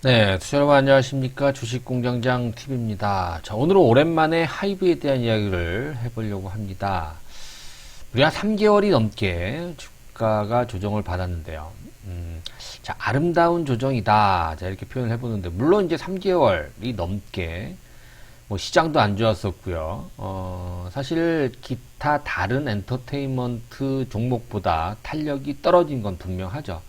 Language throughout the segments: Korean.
네, 투자 여러분 안녕하십니까? 주식공장장 TV입니다. 자, 오늘은 오랜만에 하이브에 대한 이야기를 해보려고 합니다. 우리 한 3개월이 넘게 주가가 조정을 받았는데요. 자, 아름다운 조정이다. 자, 이렇게 표현을 해보는데, 물론 이제 3개월이 넘게, 시장도 안 좋았었고요. 사실 기타 다른 엔터테인먼트 종목보다 탄력이 떨어진 건 분명하죠.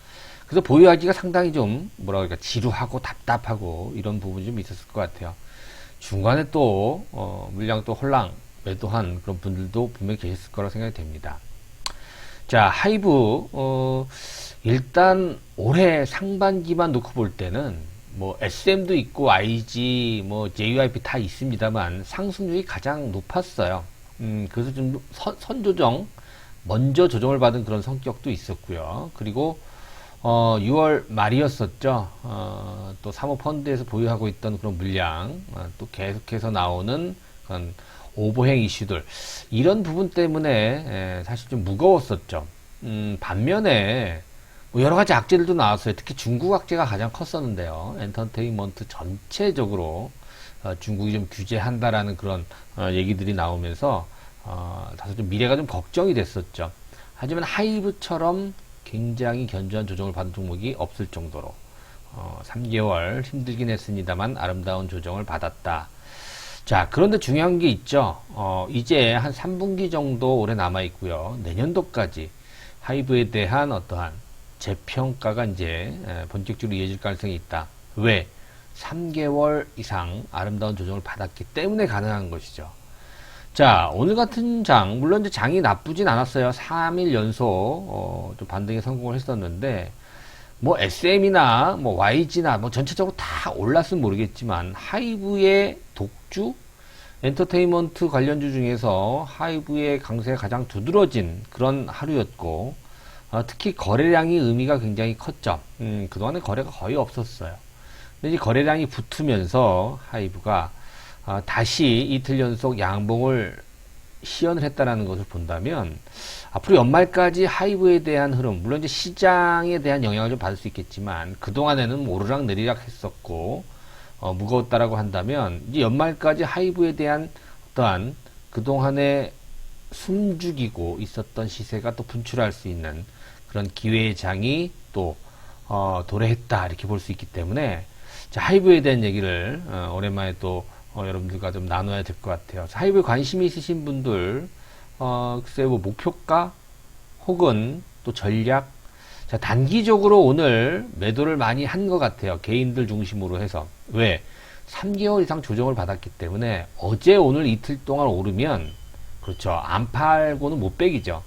그래서 보유하기가 상당히 좀 뭐라 그럴까 지루하고 답답하고 이런 부분이 좀 있었을 것 같아요. 중간에 또 물량 또 홀랑 매도한 그런 분들도 분명히 계셨을 거라고 생각이 됩니다. 자, 하이브 일단 올해 상반기만 놓고 볼 때는 SM도 있고 IG JYP 다 있습니다만 상승률이 가장 높았어요. 그래서 좀 선조정 먼저 조정을 받은 그런 성격도 있었고요. 그리고 6월 말이었었죠. 또 사모펀드에서 보유하고 있던 그런 물량, 또 계속해서 나오는 그런 오버행 이슈들, 이런 부분 때문에 사실 좀 무거웠었죠. 반면에 여러 가지 악재들도 나왔어요. 특히 중국 악재가 가장 컸었는데요. 엔터테인먼트 전체적으로 중국이 좀 규제한다라는 그런 얘기들이 나오면서 다소 좀 미래가 좀 걱정이 됐었죠. 하지만 하이브처럼 굉장히 견조한 조정을 받은 종목이 없을 정도로 3개월 힘들긴 했습니다만 아름다운 조정을 받았다. 자, 그런데 중요한 게 있죠. 이제 한 3분기 정도 올해 남아 있고요. 내년도까지 하이브에 대한 어떠한 재평가가 이제 본격적으로 이어질 가능성이 있다. 왜? 3개월 이상 아름다운 조정을 받았기 때문에 가능한 것이죠. 자, 오늘 같은 장, 물론 이제 장이 나쁘진 않았어요. 3일 연속, 좀 반등에 성공을 했었는데, SM이나, YG나, 전체적으로 다 올랐으면 모르겠지만, 하이브의 독주? 엔터테인먼트 관련주 중에서 하이브의 강세가 가장 두드러진 그런 하루였고, 특히 거래량이 의미가 굉장히 컸죠. 그동안에 거래가 거의 없었어요. 근데 이 거래량이 붙으면서 하이브가 다시 이틀 연속 양봉을 시연을 했다라는 것을 본다면 앞으로 연말까지 하이브에 대한 흐름, 물론 이제 시장에 대한 영향을 좀 받을 수 있겠지만 그동안에는 오르락 내리락 했었고 무거웠다라고 한다면 이제 연말까지 하이브에 대한 어떠한 그동안에 숨죽이고 있었던 시세가 또 분출할 수 있는 그런 기회의 장이 또 도래했다 이렇게 볼 수 있기 때문에 자, 하이브에 대한 얘기를 오랜만에 또 여러분들과 좀 나눠야 될 것 같아요. 하이브에 관심이 있으신 분들, 글쎄, 목표가 혹은 또 전략. 자, 단기적으로 오늘 매도를 많이 한 것 같아요. 개인들 중심으로 해서. 왜? 3개월 이상 조정을 받았기 때문에 어제 오늘 이틀 동안 오르면, 그렇죠. 안 팔고는 못 빼기죠.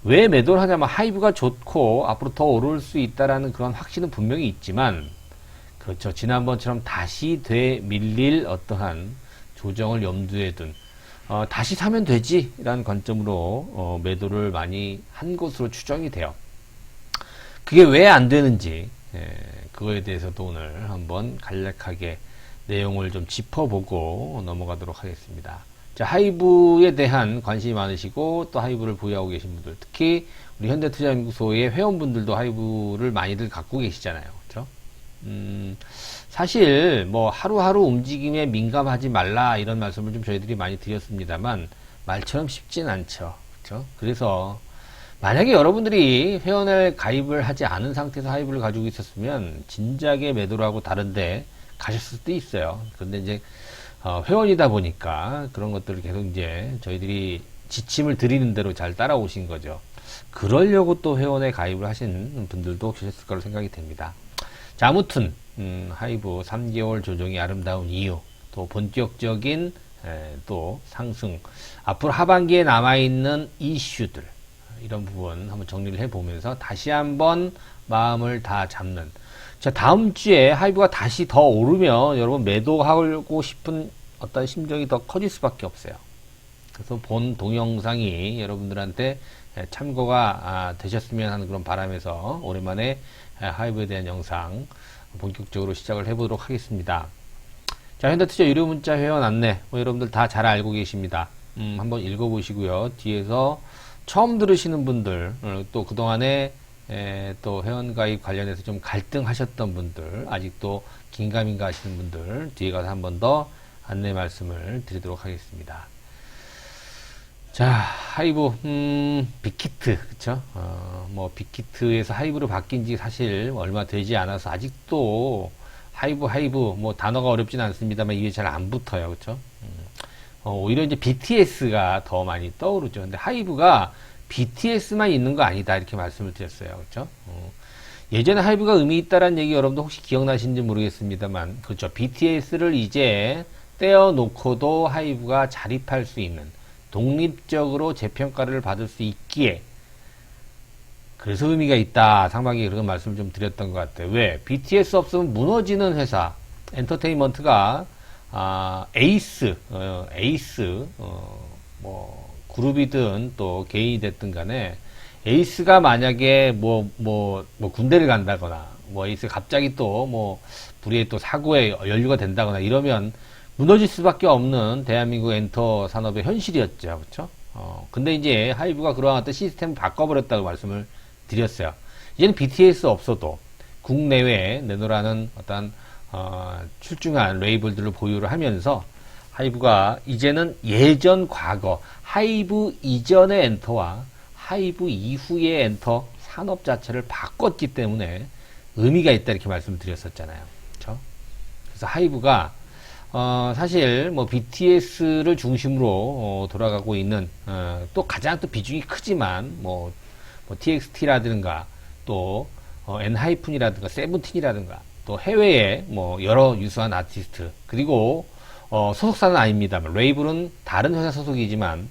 왜 매도를 하냐면 하이브가 좋고 앞으로 더 오를 수 있다라는 그런 확신은 분명히 있지만, 그렇죠. 지난번처럼 다시 되밀릴 어떠한 조정을 염두에 둔 다시 사면 되지 라는 관점으로 매도를 많이 한 것으로 추정이 돼요. 그게 왜 안 되는지 그거에 대해서도 오늘 한번 간략하게 내용을 좀 짚어보고 넘어가도록 하겠습니다. 자, 하이브에 대한 관심이 많으시고 또 하이브를 보유하고 계신 분들, 특히 우리 현대투자연구소의 회원분들도 하이브를 많이들 갖고 계시잖아요. 그렇죠? 사실 하루하루 움직임에 민감하지 말라 이런 말씀을 좀 저희들이 많이 드렸습니다만 말처럼 쉽진 않죠. 그렇죠? 그래서 만약에 여러분들이 회원에 가입을 하지 않은 상태에서 하이브를 가지고 있었으면 진작에 매도를 하고 다른데 가셨을 수도 있어요. 그런데 이제 회원이다 보니까 그런 것들을 계속 이제 저희들이 지침을 드리는 대로 잘 따라오신 거죠. 그러려고 또 회원에 가입을 하신 분들도 계셨을 거로 생각이 됩니다. 자, 아무튼 하이브 3개월 조정이 아름다운 이유, 또 본격적인 또 상승, 앞으로 하반기에 남아있는 이슈들, 이런 부분 한번 정리를 해보면서 다시 한번 마음을 다 잡는. 자, 다음 주에 하이브가 다시 더 오르면 여러분 매도하고 싶은 어떤 심정이 더 커질 수밖에 없어요. 그래서 본 동영상이 여러분들한테 참고가 되셨으면 하는 그런 바람에서 오랜만에 하이브에 대한 영상 본격적으로 시작을 해보도록 하겠습니다. 자, 현대투자 유료 문자 회원 안내 여러분들 다 잘 알고 계십니다. 한번 읽어보시고요. 뒤에서 처음 들으시는 분들 또 그동안에 또 회원가입 관련해서 좀 갈등하셨던 분들, 아직도 긴가민가 하시는 분들, 뒤에 가서 한 번 더 안내 말씀을 드리도록 하겠습니다. 자, 하이브, 빅히트, 그쵸? 뭐, 빅히트에서 하이브로 바뀐 지 사실 얼마 되지 않아서 아직도 하이브, 뭐, 단어가 어렵진 않습니다만 이게 잘 안 붙어요, 그쵸? 오히려 이제 BTS가 더 많이 떠오르죠. 근데 하이브가 BTS만 있는 거 아니다, 이렇게 말씀을 드렸어요, 그쵸? 예전에 하이브가 의미 있다라는 얘기 여러분도 혹시 기억나시는지 모르겠습니다만, 그렇죠. BTS를 이제 떼어놓고도 하이브가 자립할 수 있는, 독립적으로 재평가를 받을 수 있기에 그래서 의미가 있다. 상반기에 그런 말씀을 좀 드렸던 것 같아요. 왜? BTS 없으면 무너지는 회사 엔터테인먼트가 에이스 뭐 그룹이든 또 개인이 됐든 간에 에이스가 만약에 뭐 군대를 간다거나 뭐 에이스 갑자기 또 뭐 불의의 또 사고에 연루가 된다거나 이러면 무너질 수밖에 없는 대한민국 엔터 산업의 현실이었죠. 그렇죠? 근데 이제 하이브가 그러한 어떤 시스템을 바꿔버렸다고 말씀을 드렸어요. 이제는 BTS 없어도 국내외에 내놓으라는 어떤 출중한 레이블들을 보유를 하면서 하이브가 이제는 예전 과거 하이브 이전의 엔터와 하이브 이후의 엔터 산업 자체를 바꿨기 때문에 의미가 있다 이렇게 말씀을 드렸었잖아요. 그렇죠? 그래서 하이브가 사실 뭐 BTS를 중심으로 돌아가고 있는 또 가장 또 비중이 크지만 뭐 TXT라든가 또 엔하이픈이라든가 세븐틴이라든가 또 해외에 뭐 여러 유수한 아티스트 그리고 소속사는 아닙니다만 레이블은 다른 회사 소속이지만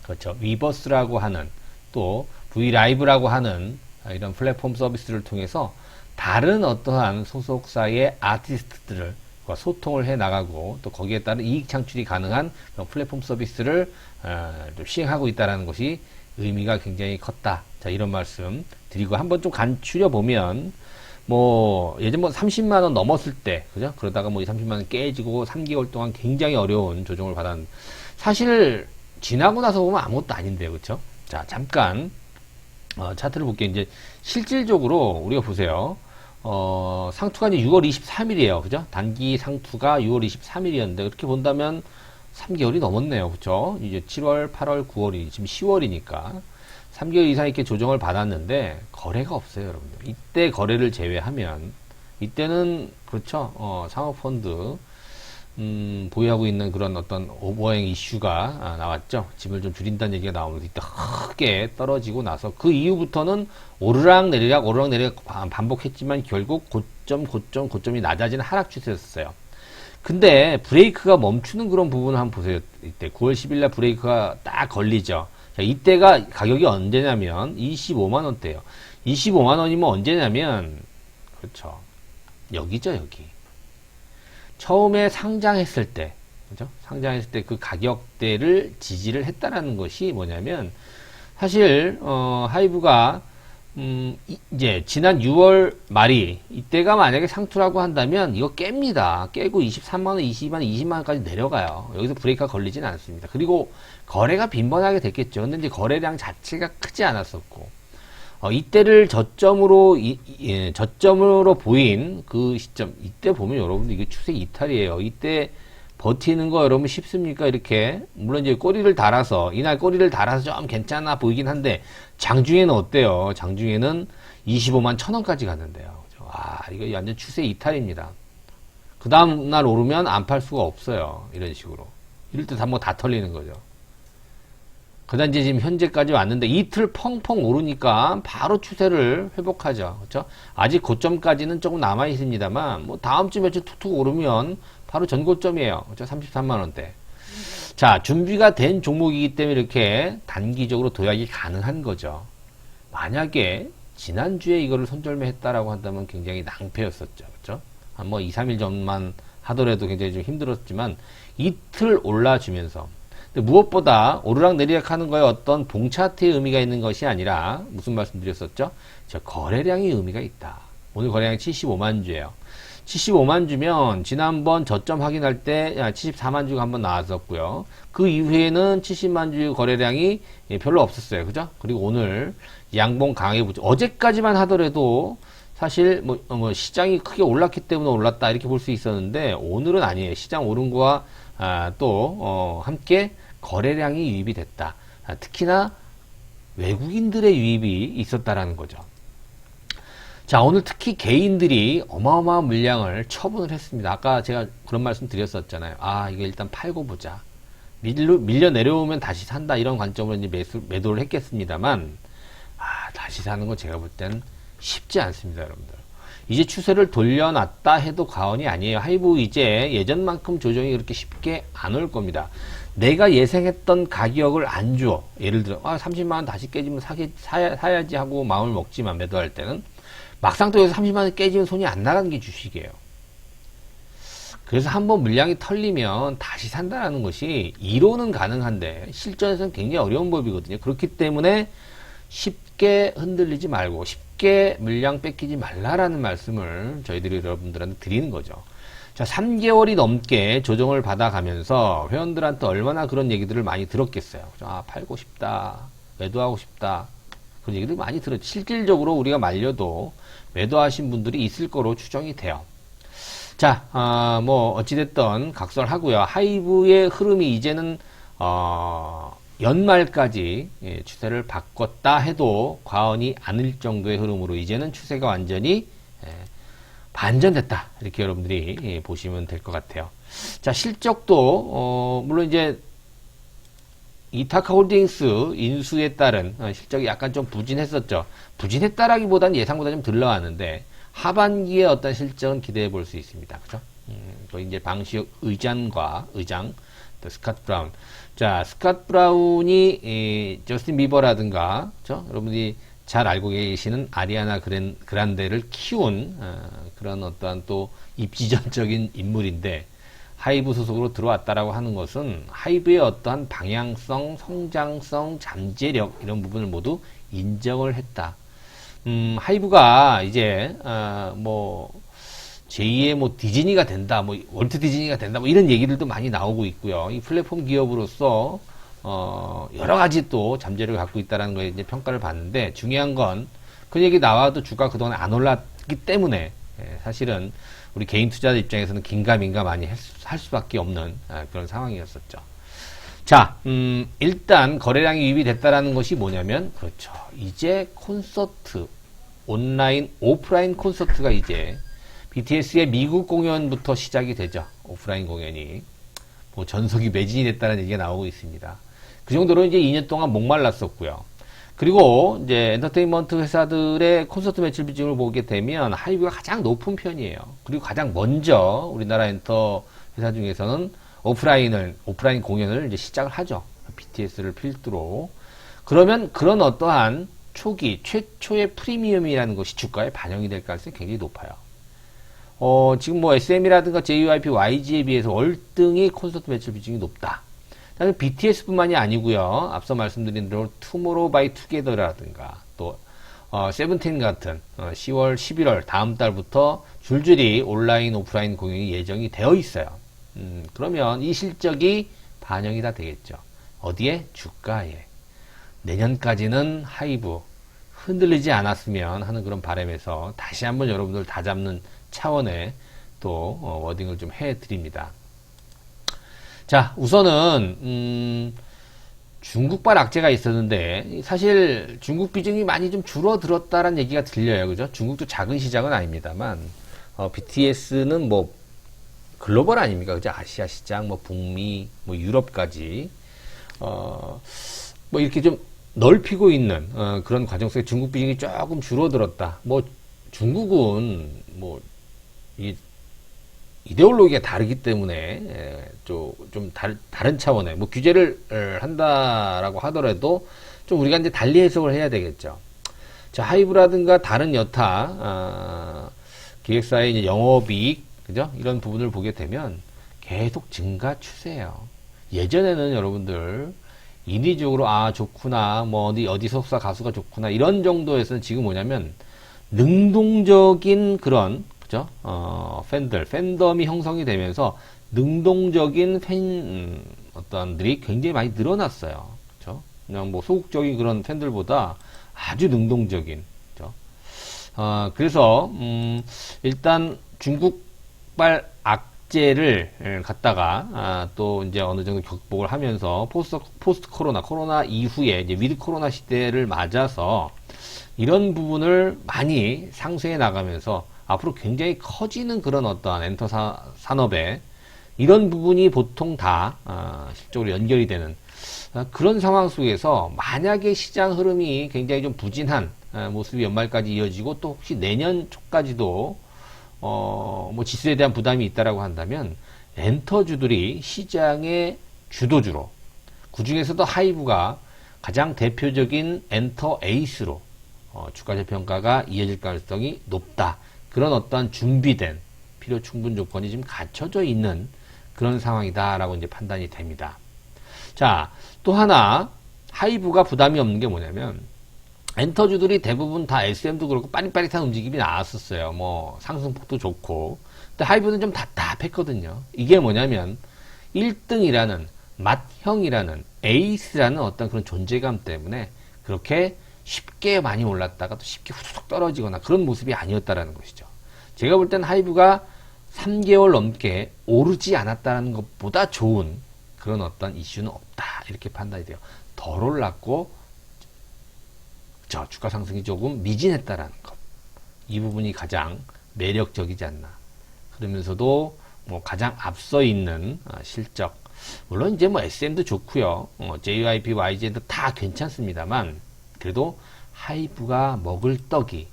그렇죠. 위버스라고 하는 또 V라이브라고 하는 이런 플랫폼 서비스를 통해서 다른 어떠한 소속사의 아티스트들을 소통을 해 나가고 또 거기에 따른 이익 창출이 가능한 플랫폼 서비스를 시행하고 있다는 것이 의미가 굉장히 컸다. 자, 이런 말씀 드리고 한번 좀 간추려 보면 뭐 예전 뭐 30만 원 넘었을 때 그죠? 그러다가 뭐 이 30만 원 깨지고 3개월 동안 굉장히 어려운 조정을 받았는데 사실 지나고 나서 보면 아무것도 아닌데요. 그렇죠? 자, 잠깐 차트를 볼게요. 이제 실질적으로 우리가 보세요. 상투가 이제 6월 23일이에요. 그죠? 단기 상투가 6월 23일이었는데, 그렇게 본다면 3개월이 넘었네요. 그죠? 이제 7월, 8월, 9월이 지금 10월이니까 3개월 이상 이렇게 조정을 받았는데, 거래가 없어요, 여러분들. 이때 거래를 제외하면, 이때는, 그렇죠. 상업펀드, 보유하고 있는 그런 어떤 오버행 이슈가 나왔죠. 짐을 좀 줄인다는 얘기가 나오면서 이때 크게 떨어지고 나서 그 이후부터는 오르락 내리락 반복했지만 결국 고점이 낮아지는 하락 추세였어요. 근데 브레이크가 멈추는 그런 부분을 한번 보세요. 이때 9월 10일 날 브레이크가 딱 걸리죠. 자, 이때가 가격이 언제냐면 25만원대예요. 25만원이면 언제냐면 그렇죠. 여기죠, 여기. 처음에 상장했을 때, 그죠? 상장했을 때 그 가격대를 지지를 했다라는 것이 뭐냐면, 사실, 하이브가, 이제, 지난 6월 말이, 이때가 만약에 상투라고 한다면, 이거 깹니다. 깨고 23만원, 22만원, 20만원까지 내려가요. 여기서 브레이크가 걸리진 않습니다. 그리고 거래가 빈번하게 됐겠죠. 근데 이제 거래량 자체가 크지 않았었고, 이때를 저점으로 보인 그 시점, 이때 보면 여러분들 이게 추세 이탈이에요. 이때 버티는 거 여러분 쉽습니까? 이렇게. 물론 이제 꼬리를 달아서, 이날 꼬리를 달아서 좀 괜찮아 보이긴 한데, 장중에는 어때요? 장중에는 25만 1,000원까지 갔는데요. 와, 이거 완전 추세 이탈입니다. 그 다음날 오르면 안 팔 수가 없어요. 이런 식으로. 이럴 때 다 뭐 다 털리는 거죠. 그다음 이제 지금 현재까지 왔는데 이틀 펑펑 오르니까 바로 추세를 회복하죠. 그렇죠? 아직 고점까지는 조금 남아 있습니다만 뭐 다음 주 며칠 툭툭 오르면 바로 전고점이에요. 그렇죠? 33만 원대. 자, 준비가 된 종목이기 때문에 이렇게 단기적으로 도약이 가능한 거죠. 만약에 지난주에 이거를 손절매 했다라고 한다면 굉장히 낭패였었죠. 그렇죠? 한 뭐 2, 3일 전만 하더라도 굉장히 좀 힘들었지만 이틀 올라주면서 근데 무엇보다 오르락 내리락 하는 거에 어떤 봉차트의 의미가 있는 것이 아니라 무슨 말씀 드렸었죠? 거래량이 의미가 있다. 오늘 거래량이 75만 주예요. 75만 주면 지난번 저점 확인할 때 74만 주가 한번 나왔었고요. 그 이후에는 70만 주 거래량이 별로 없었어요. 그죠? 그리고 오늘 양봉 강해 보죠. 어제까지만 하더라도 사실 뭐 시장이 크게 올랐기 때문에 올랐다 이렇게 볼 수 있었는데 오늘은 아니에요. 시장 오른 거와 또 함께 거래량이 유입이 됐다. 특히나 외국인들의 유입이 있었다라는 거죠. 자, 오늘 특히 개인들이 어마어마한 물량을 처분을 했습니다. 아까 제가 그런 말씀 드렸었잖아요. 이거 일단 팔고 보자. 밀려 내려오면 다시 산다. 이런 관점으로 이제 매도를 했겠습니다만, 다시 사는 건 제가 볼 때는 쉽지 않습니다, 여러분들. 이제 추세를 돌려놨다 해도 과언이 아니에요. 하이브 이제 예전만큼 조정이 그렇게 쉽게 안 올 겁니다. 내가 예상했던 가격을 안 줘. 예를 들어, 30만원 다시 깨지면 사야지 하고 마음을 먹지만 매도할 때는 막상 또 여기서 30만원 깨지면 손이 안 나가는 게 주식이에요. 그래서 한번 물량이 털리면 다시 산다는 것이 이론은 가능한데 실전에서는 굉장히 어려운 법이거든요. 그렇기 때문에 쉽게 흔들리지 말고 쉽게 물량 뺏기지 말라라는 말씀을 저희들이 여러분들한테 드리는 거죠. 자, 3개월이 넘게 조정을 받아가면서 회원들한테 얼마나 그런 얘기들을 많이 들었겠어요. 팔고 싶다, 매도하고 싶다, 그런 얘기들 많이 들었죠. 실질적으로 우리가 말려도 매도하신 분들이 있을 거로 추정이 돼요. 자, 어찌됐든 각설하고요. 하이브의 흐름이 이제는 연말까지 추세를 바꿨다 해도 과언이 아닐 정도의 흐름으로 이제는 추세가 완전히 반전됐다. 이렇게 여러분들이 보시면 될 것 같아요. 자, 실적도 물론 이제 이타카홀딩스 인수에 따른 실적이 약간 좀 부진했었죠. 부진했다라기보다는 예상보다 좀 덜 나왔는데 하반기에 어떤 실적은 기대해 볼 수 있습니다. 그죠? 또 이제 방시혁 의장, 또 스캇 브라운. 자, 스캇 브라운이 저스틴 비버라든가, 그죠? 여러분들이 잘 알고 계시는 아리아나 그란데를 키운 그런 어떠한 또 입지전적인 인물인데 하이브 소속으로 들어왔다라고 하는 것은 하이브의 어떠한 방향성, 성장성, 잠재력 이런 부분을 모두 인정을 했다. 하이브가 이제 제2의 디즈니가 된다, 월트 디즈니가 된다, 이런 얘기들도 많이 나오고 있고요. 이 플랫폼 기업으로서 여러 가지 또 잠재력을 갖고 있다는 거에 이제 평가를 받는데 중요한 건 그 얘기 나와도 주가 그동안 안 올랐기 때문에 사실은 우리 개인 투자자 입장에서는 긴가민가 많이 할 수밖에 없는 그런 상황이었었죠. 자, 일단 거래량이 유입이 됐다라는 것이 뭐냐면 그렇죠. 이제 콘서트, 온라인, 오프라인 콘서트가 이제 BTS의 미국 공연부터 시작이 되죠. 오프라인 공연이. 전석이 매진이 됐다는 얘기가 나오고 있습니다. 그 정도로 이제 2년 동안 목말랐었고요. 그리고 이제 엔터테인먼트 회사들의 콘서트 매출 비중을 보게 되면 하이브가 가장 높은 편이에요. 그리고 가장 먼저 우리나라 엔터 회사 중에서는 오프라인 공연을 이제 시작을 하죠. BTS를 필두로. 그러면 그런 어떠한 초기, 최초의 프리미엄이라는 것이 주가에 반영이 될 가능성이 굉장히 높아요. 지금 SM이라든가 JYP, YG에 비해서 월등히 콘서트 매출 비중이 높다. 다른 BTS뿐만이 아니고요. 앞서 말씀드린 대로 투모로우 바이 투게더라든가 또 세븐틴 같은 10월, 11월 다음 달부터 줄줄이 온라인, 오프라인 공연이 예정이 되어 있어요. 그러면 이 실적이 반영이 다 되겠죠. 어디에? 주가에. 내년까지는 하이브 흔들리지 않았으면 하는 그런 바람에서 다시 한번 여러분들 다 잡는 차원의 또 워딩을 좀 해드립니다. 자, 우선은 중국발 악재가 있었는데 사실 중국 비중이 많이 좀 줄어들었다라는 얘기가 들려요. 그죠? 중국도 작은 시장은 아닙니다만 BTS는 글로벌 아닙니까? 그죠? 아시아 시장, 북미, 유럽까지 이렇게 좀 넓히고 있는 그런 과정 속에 중국 비중이 조금 줄어들었다. 중국은 이 이데올로기가 다르기 때문에 좀 다른 차원의 규제를 한다라고 하더라도 좀 우리가 이제 달리 해석을 해야 되겠죠. 자, 하이브라든가 다른 여타 기획사의 이제 영업이익, 그죠? 이런 부분을 보게 되면 계속 증가 추세예요. 예전에는 여러분들 인위적으로 좋구나, 어디 소속사 가수가 좋구나 이런 정도에서는 지금 뭐냐면 능동적인 그런 그죠? 팬덤이 형성이 되면서 능동적인 어떤들이 굉장히 많이 늘어났어요. 그죠? 그냥 뭐 소극적인 그런 팬들보다 아주 능동적인, 그죠? 그래서, 일단 중국발 악재를 갖다가, 또 이제 어느 정도 극복을 하면서 포스트 코로나 이후에 이제 위드 코로나 시대를 맞아서 이런 부분을 많이 상쇄해 나가면서 앞으로 굉장히 커지는 그런 어떠한 엔터 산업에 이런 부분이 보통 다 실적으로 연결이 되는 그런 상황 속에서 만약에 시장 흐름이 굉장히 좀 부진한 모습이 연말까지 이어지고 또 혹시 내년 초까지도 뭐 지수에 대한 부담이 있다라고 한다면 엔터주들이 시장의 주도주로 그 중에서도 하이브가 가장 대표적인 엔터 에이스로 주가 저평가가 이어질 가능성이 높다. 그런 어떤 준비된 필요 충분 조건이 지금 갖춰져 있는 그런 상황이다라고 이제 판단이 됩니다. 자, 또 하나 하이브가 부담이 없는 게 뭐냐면 엔터주들이 대부분 다 SM도 그렇고 빠릿빠릿한 움직임이 나왔었어요. 뭐 상승폭도 좋고. 근데 하이브는 좀 답답했거든요. 이게 뭐냐면 1등이라는 맏형이라는 에이스라는 어떤 그런 존재감 때문에 그렇게 쉽게 많이 올랐다가 또 쉽게 후두둑 떨어지거나 그런 모습이 아니었다라는 것이죠. 제가 볼 땐 하이브가 3개월 넘게 오르지 않았다는 것보다 좋은 그런 어떤 이슈는 없다. 이렇게 판단이 돼요. 덜 올랐고, 주가 상승이 조금 미진했다라는 것. 이 부분이 가장 매력적이지 않나. 그러면서도 뭐 가장 앞서 있는 실적. 물론 이제 뭐 SM도 좋고요. JYP, YG도 다 괜찮습니다만, 그래도 하이브가 먹을 떡이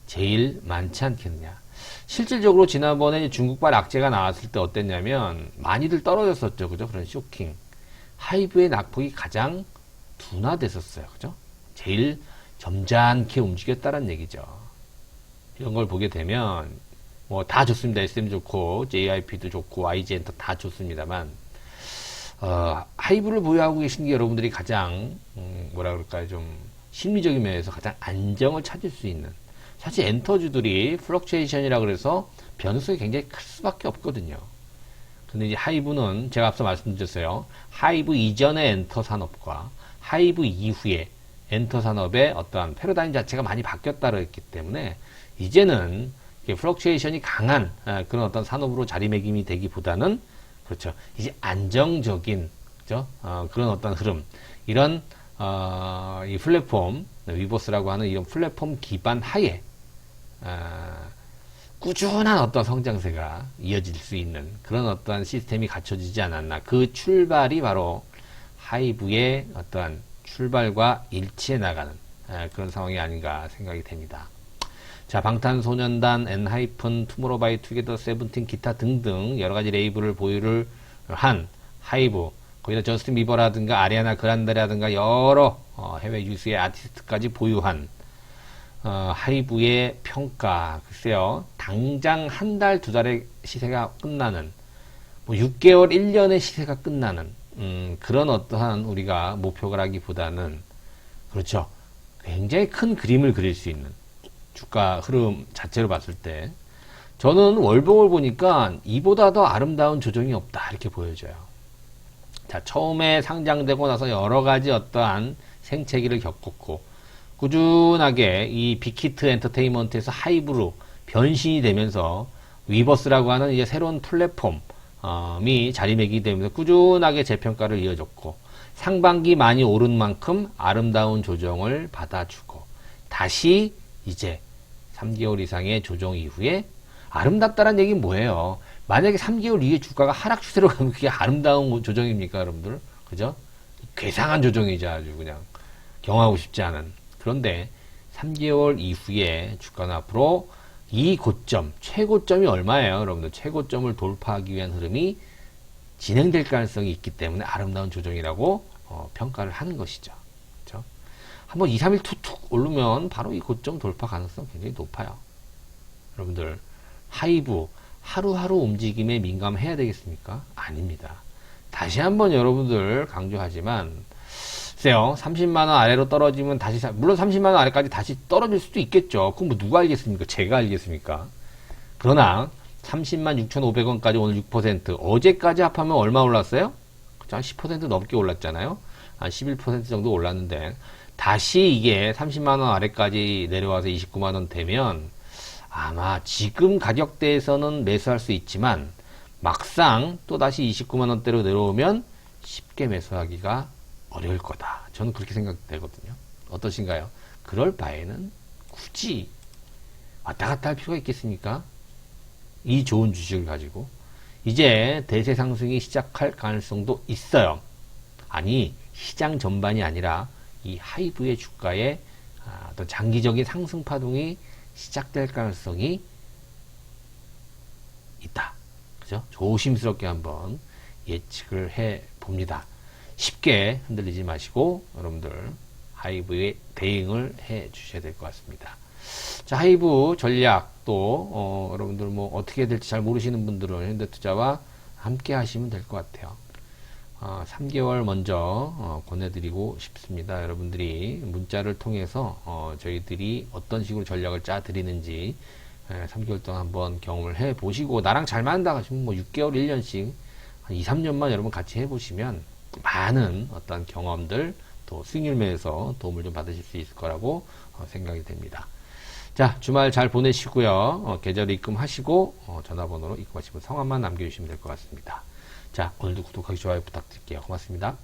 제일 많지 않겠느냐. 실질적으로 지난번에 중국발 악재가 나왔을 때 어땠냐면 많이들 떨어졌었죠. 그죠? 그런 쇼킹. 하이브의 낙폭이 가장 둔화됐었어요. 그죠? 제일 점잖게 움직였다는 얘기죠. 이런 걸 보게 되면 뭐 다 좋습니다. SM 좋고 JYP도 좋고 YG엔터 다 좋습니다만 하이브를 보유하고 계신 게 여러분들이 가장 뭐라 그럴까요? 좀 심리적인 면에서 가장 안정을 찾을 수 있는 사실 엔터주들이 플럭추에이션이라 그래서 변수가 굉장히 클 수밖에 없거든요. 근데 이제 하이브는 제가 앞서 말씀드렸어요. 하이브 이전의 엔터 산업과 하이브 이후의 엔터 산업의 어떠한 패러다임 자체가 많이 바뀌었다고 했기 때문에 이제는 플럭추에이션이 강한 그런 어떤 산업으로 자리매김이 되기보다는 그렇죠. 이제 안정적인 그죠? 그런 어떤 흐름 이런 이 플랫폼 위버스라고 하는 이런 플랫폼 기반 하에 꾸준한 어떤 성장세가 이어질 수 있는 그런 어떠한 시스템이 갖춰지지 않았나. 그 출발이 바로 하이브의 어떠한 출발과 일치해 나가는 그런 상황이 아닌가 생각이 됩니다. 자, 방탄소년단, 엔하이픈, 투모로우바이투게더, 세븐틴, 기타 등등 여러 가지 레이블을 보유를 한 하이브, 거기다 저스틴 비버라든가 아리아나 그란데라든가 여러 해외 유수의 아티스트까지 보유한 하이브의 평가, 글쎄요, 당장 한 달, 두 달의 시세가 끝나는, 뭐 6개월, 1년의 시세가 끝나는, 그런 어떠한 우리가 목표라기보다는, 그렇죠. 굉장히 큰 그림을 그릴 수 있는 주가 흐름 자체로 봤을 때, 저는 월봉을 보니까 이보다 더 아름다운 조정이 없다, 이렇게 보여져요. 자, 처음에 상장되고 나서 여러 가지 어떠한 생채기를 겪었고, 꾸준하게 이 빅히트 엔터테인먼트에서 하이브로 변신이 되면서 위버스라고 하는 이제 새로운 플랫폼이 자리매김이 되면서 꾸준하게 재평가를 이어졌고 상반기 많이 오른 만큼 아름다운 조정을 받아주고 다시 이제 3개월 이상의 조정 이후에 아름답다는 얘기는 뭐예요? 만약에 3개월 이후에 주가가 하락 추세로 가면 그게 아름다운 조정입니까, 여러분들? 그죠? 괴상한 조정이죠, 아주 그냥 경험하고 싶지 않은. 그런데 3개월 이후에 주가는 앞으로 이 고점, 최고점이 얼마예요? 여러분들 최고점을 돌파하기 위한 흐름이 진행될 가능성이 있기 때문에 아름다운 조정이라고 평가를 하는 것이죠. 그렇죠? 한번 2, 3일 툭툭 오르면 바로 이 고점 돌파 가능성 굉장히 높아요. 여러분들 하이브 하루하루 움직임에 민감해야 되겠습니까? 아닙니다. 다시 한번 여러분들 강조하지만 글쎄요, 30만원 아래로 떨어지면 물론 30만원 아래까지 다시 떨어질 수도 있겠죠. 그럼 뭐 누가 알겠습니까? 제가 알겠습니까? 그러나 30만 6,500원까지 오늘 6%, 어제까지 합하면 얼마 올랐어요? 한 10% 넘게 올랐잖아요. 한 11% 정도 올랐는데 다시 이게 30만원 아래까지 내려와서 29만원 되면 아마 지금 가격대에서는 매수할 수 있지만 막상 또 다시 29만원대로 내려오면 쉽게 매수하기가 어려울 거다. 저는 그렇게 생각되거든요. 어떠신가요? 그럴 바에는 굳이 왔다 갔다 할 필요가 있겠습니까? 이 좋은 주식을 가지고 이제 대세 상승이 시작할 가능성도 있어요. 아니, 시장 전반이 아니라 이 하이브의 주가에 어떤 장기적인 상승 파동이 시작될 가능성이 있다. 그죠? 조심스럽게 한번 예측을 해 봅니다. 쉽게 흔들리지 마시고 여러분들 하이브에 대응을 해 주셔야 될 것 같습니다. 자, 하이브 전략 또 여러분들 뭐 어떻게 될지 잘 모르시는 분들은 현대투자와 함께 하시면 될 것 같아요. 3개월 먼저 권해드리고 싶습니다. 여러분들이 문자를 통해서 저희들이 어떤 식으로 전략을 짜 드리는지 3개월 동안 한번 경험을 해 보시고 나랑 잘 맞는다 하시면 뭐 6개월 1년씩 한 2, 3년만 여러분 같이 해 보시면 많은 어떤 경험들 또 수익률 면에서 도움을 좀 받으실 수 있을 거라고 생각이 됩니다. 자, 주말 잘 보내시고요. 계좌로 입금하시고 전화번호로 입금하시면 성함만 남겨주시면 될 것 같습니다. 자, 오늘도 구독하기 좋아요 부탁드릴게요. 고맙습니다.